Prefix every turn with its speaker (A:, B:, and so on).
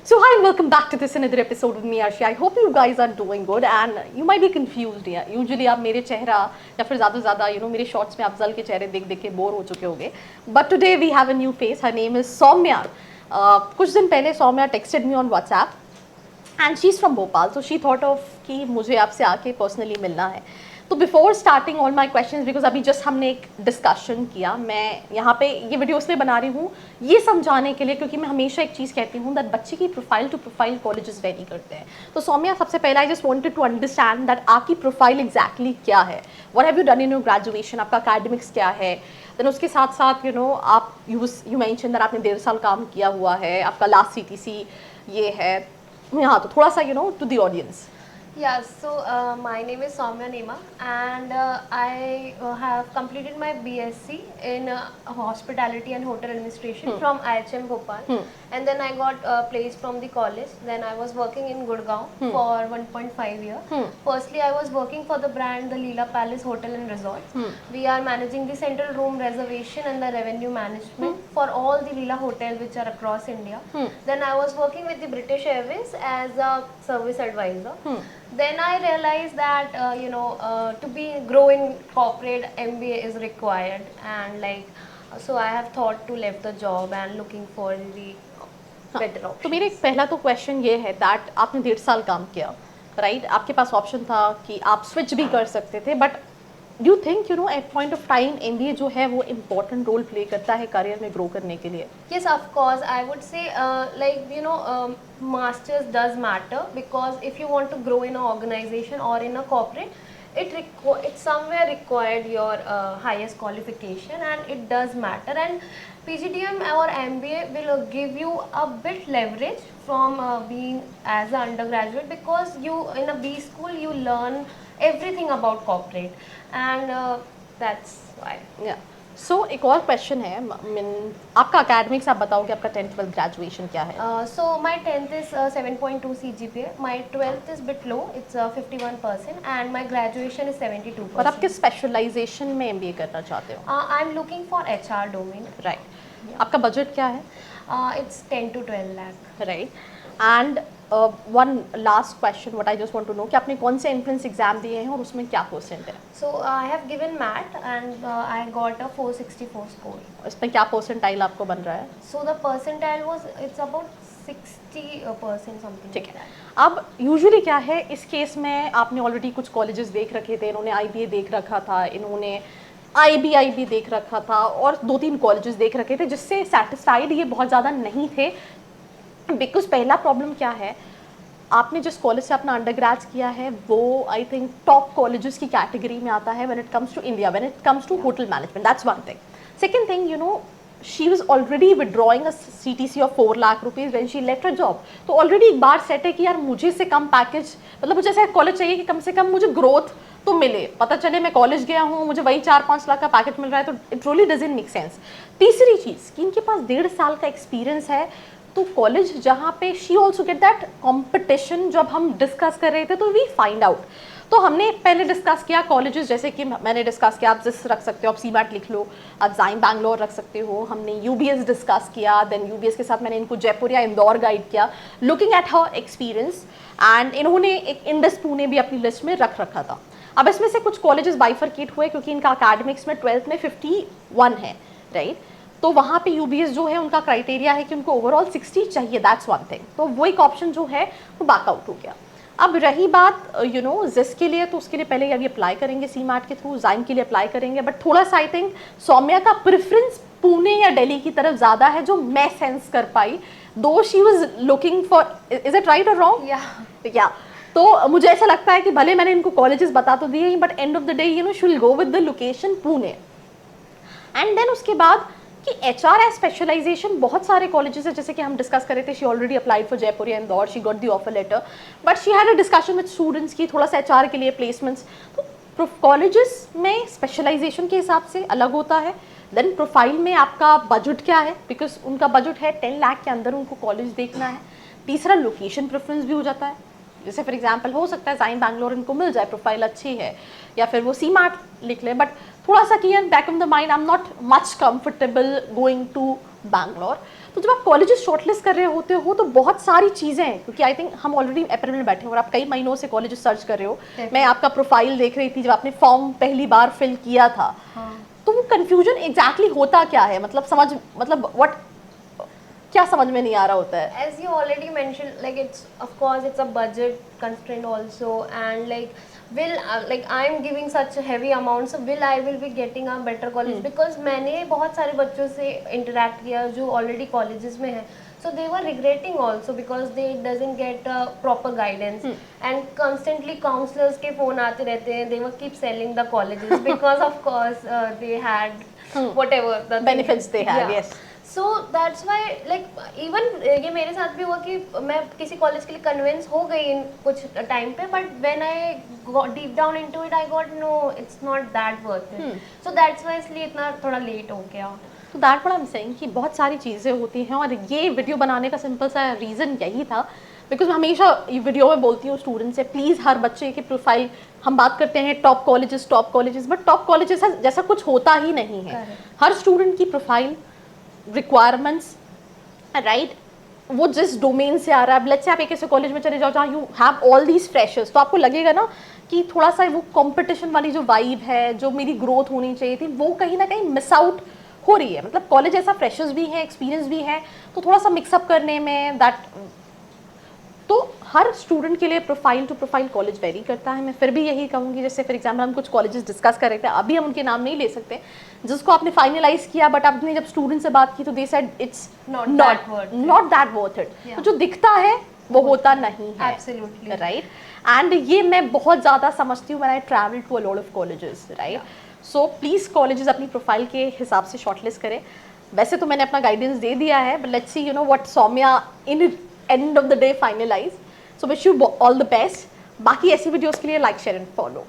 A: So hi and welcome back to this another episode with me Arshi. I hope you guys are doing good and you might be confused. Yeah. Usually आप मेरे चेहरा या फिर ज़्यादा मेरे shorts में अफजल के चेहरे देख देख के बोर हो चुके होंगे. But today we have a new face. Her name is Soumya. कुछ दिन पहले Soumya texted me on WhatsApp and she's from Bhopal. So she thought of कि मुझे आपसे आके personally मिलना है. तो before starting all my question, because अभी जस्ट हमने एक डिस्कशन किया, मैं यहाँ पे ये वीडियो इसलिए बना रही हूँ ये समझाने के लिए क्योंकि मैं हमेशा एक चीज़ कहती हूँ दैट बच्चे की profile to profile colleges vary करते हैं. तो सौम्या, सबसे पहले I just wanted to understand that आपकी प्रोफाइल एग्जैक्टली क्या है, what have you done in your graduation, आपका एकेडमिक्स क्या है. देन उसके साथ साथ आप यू मेंशन दैट आपने 1.5 साल काम किया हुआ है, आपका लास्ट CTC ये है. हाँ, तो थोड़ा सा to the audience.
B: Yeah, so my name is Soumya Nema and I have completed my BSc in Hospitality and Hotel Administration from IHM Bhopal and then I got placed from the college. Then I was working in Gurgaon for 1.5 years. Firstly, I was working for the brand the Leela Palace Hotel and Resort. We are managing the central room reservation and the revenue management for all the Leela hotels which are across India. Then I was working with the British Airways as a service advisor. Then I realized that to be grow in corporate MBA is required and so I have thought to leave the job and looking for the better option.
A: तो मेरे पहला तो question ये है that आपने 1.5 साल काम किया, राइट? आपके पास ऑप्शन था कि आप स्विच भी कर सकते थे, but do you think at point of time MBA जो है वो इम्पोर्टेंट रोल प्ले करता है करियर में ग्रो करने के लिए?
B: Yes, of course. I would say masters does matter because if you want to grow in an organization or in a corporate, it somewhere required your highest qualification and it does matter. And PGDM or MBA will give you a bit leverage from being as an undergraduate because you in a B school you learn everything about corporate and that's why.
A: Yeah. So एक और question है, आपका academics आप बताओगे, आपका 10th 12th graduation क्या है?
B: So my 10th is 7.2 CGPA, my 12th is bit low, it's 51% and my graduation is 72%.
A: और आप किस स्पेशलाइजेशन में MBA करना चाहते हो?
B: I'm looking for HR domain.
A: Right. आपका बजट क्या है?
B: It's 10 to 12 lakh.
A: Right. And one last question what I just want to know कि आपने कौन से एंट्रेंस एग्जाम दिए हैं और उसमें क्या परसेंट है?
B: So I have given math and I got a 464 score.
A: इसमें क्या परसेंटाइल आपको बन रहा है?
B: So the percentile was it's about 60% something.
A: ठीक है. अब यूजुअली क्या है इस केस में, आपने ऑलरेडी कुछ कॉलेजेस देख रखे थे, इन्होंने IBA देख रखा था, इन्होंने IB देख रखा था और 2-3 कॉलेजेस देख रखे थे जिससे सेटिस्फाइड ये बहुत ज़्यादा नहीं थे. बिकॉज पहला प्रॉब्लम क्या है, आपने जिस कॉलेज से अपना अंडरग्रेड किया है वो आई थिंक टॉप कॉलेजेस की कैटेगरी में आता है when it comes to India, when it comes to hotel management. That's one thing. Second thing, she was already withdrawing a CTC of 4 lakh rupees when she left her job. तो already एक बार set है कि यार मुझे से कम package, मतलब मुझे ऐसा कॉलेज चाहिए कि कम से कम मुझे ग्रोथ तो मिले. पता चले मैं कॉलेज गया हूँ, मुझे वही 4-5 लाख का पैकेज मिल रहा है, तो it really doesn't make sense. तीसरी चीज़ कि इनके पास 1.5 साल का एक्सपीरियंस है, तो कॉलेज जहाँ पे she also get that competition. जब हम डिस्कस कर रहे थे तो वी फाइंड आउट, तो हमने पहले डिस्कस किया कॉलेजेस, जैसे कि मैंने डिस्कस किया आप जिस रख सकते हो, आप CMAT लिख लो, आप जाइम बैंगलोर रख सकते हो. हमने UBS डिस्कस किया, देन UBS के साथ मैंने इनको जयपुर या इंदौर गाइड किया looking at her experience and इन्होंने एक इंडस पुणे भी अपनी लिस्ट में रख रखा था. अब इसमें से कुछ कॉलेजेस बाइफरकेट हुए क्योंकि इनका अकेडमिक्स में 12th में 51 है, राइट? तो वहाँ पे UBS जो है उनका क्राइटेरिया है कि उनको ओवरऑल 60 चाहिए. That's one thing. तो वो एक ऑप्शन जो है वो बैकआउट हो गया. अब रही बात जिस के लिए, तो उसके लिए पहले अभी अप्लाई करेंगे CMAT के थ्रू, जाइम के लिए अप्लाई करेंगे. बट थोड़ा सा आई थिंक सौम्या का प्रेफरेंस पुणे या दिल्ली की तरफ ज़्यादा है, जो मैं सेंस कर पाई. दो she was looking for, is it right और रॉन्ग? या तो मुझे ऐसा लगता है कि भले मैंने इनको कॉलेजेस बता तो दिए, but end of the day she will go with the location Pune. And then उसके बाद कि HR स्पेशलाइजेशन बहुत सारे कॉलेजेस है, जैसे कि हम डिस्कस कर रहे थे. She already applied for Jaipur या Indore, she got the offer letter, but she had a discussion with students की थोड़ा सा HR के लिए प्लेसमेंट्स. तो कॉलेजेस में स्पेशलाइजेशन के हिसाब से अलग होता है. देन प्रोफाइल में आपका बजट क्या है, बिकॉज उनका बजट है 10 लाख के अंदर उनको कॉलेज देखना है. तीसरा लोकेशन प्रेफरेंस भी हो जाता है. जैसे फॉर एग्जांपल हो सकता है जाइम बैंगलोर इनको मिल जाए, प्रोफाइल अच्छी है, या फिर वो CMAT लिख ले. बट थोड़ा सा कि back of the mind I am not much comfortable going to Bangalore. तो जब आप कॉलेजेस शॉर्टलिस्ट कर रहे होते हो तो बहुत सारी चीज़ें हैं, क्योंकि आई थिंक हम ऑलरेडी अप्रैल में बैठे हैं और आप कई महीनों से कॉलेजेस सर्च कर रहे हो। मैं आपका प्रोफाइल देख रही थी जब आपने फॉर्म पहली बार फिल किया था, तो वो कन्फ्यूजन एग्जैक्टली होता क्या है, मतलब व्हाट, क्या समझ में नहीं आ रहा होता है?
B: As you already mentioned, like it's of course it's a budget constraint also, and like will like I'm giving such a heavy amount, so I will be getting a better college, because मैंने बहुत सारे बच्चों से interact किया जो already colleges में हैं, so they were regretting also because they doesn't get proper guidance, and constantly counselors के phone आते रहते हैं, they were keep selling the colleges because of course they had whatever the
A: Benefits they have, yes.
B: So that's why like even ये मेरे साथ भी हुआ कि मैं किसी कॉलेज के लिए कन्विंस हो गई इन कुछ टाइम पे, but when I got deep down into it I got know it's not that worth it, so that's why इसलिए इतना थोड़ा लेट हो गया।
A: तो that what I am saying कि बहुत सारी चीज़ें होती हैं, और ये वीडियो बनाने का सिंपल सा रीज़न यही था, बिकॉज मैं हमेशा ये वीडियो में बोलती हूँ स्टूडेंट से, प्लीज़ हर बच्चे की प्रोफाइल, हम बात करते हैं top colleges, but top colleges जैसा कुछ होता ही नहीं है। हर स्टूडेंट की प्रोफाइल, रिक्वायरमेंट्स, राइट, वो जिस डोमेन से आ रहा है, अब लेट्स से आप एक ऐसे कॉलेज में चले जाओ जहाँ you have all these freshers, तो आपको लगेगा ना कि थोड़ा सा वो कंपटीशन वाली जो वाइब है, जो मेरी ग्रोथ होनी चाहिए थी, वो कहीं ना कहीं मिस आउट हो रही है। मतलब कॉलेज ऐसा फ्रेशर्स भी हैं, एक्सपीरियंस भी है, तो थोड़ा सा मिक्सअप करने में दैट, तो हर स्टूडेंट के लिए profile to profile college vary करता है। मैं फिर भी यही कहूँगी, जैसे फॉर एग्जाम्पल हम कुछ कॉलेजेस डिस्कस कर रहे थे, अभी हम उनके नाम नहीं ले सकते, जिसको आपने फाइनलाइज किया, बट आपने जब स्टूडेंट से बात की तो they said it's not that worth it. तो जो दिखता है वो होता नहीं है,
B: एब्सोल्युटली
A: राइट। एंड ये मैं बहुत ज़्यादा समझती हूँ, when I travel to a lot of colleges, right. So please colleges अपनी प्रोफाइल के हिसाब से शॉर्टलिस्ट करें। वैसे तो मैंने अपना गाइडेंस दे दिया है, but let's see you know what Saumya in end of the day finalise. So wish you all the best. बाकी ऐसी वीडियोस के लिए लाइक, शेयर एंड फॉलो।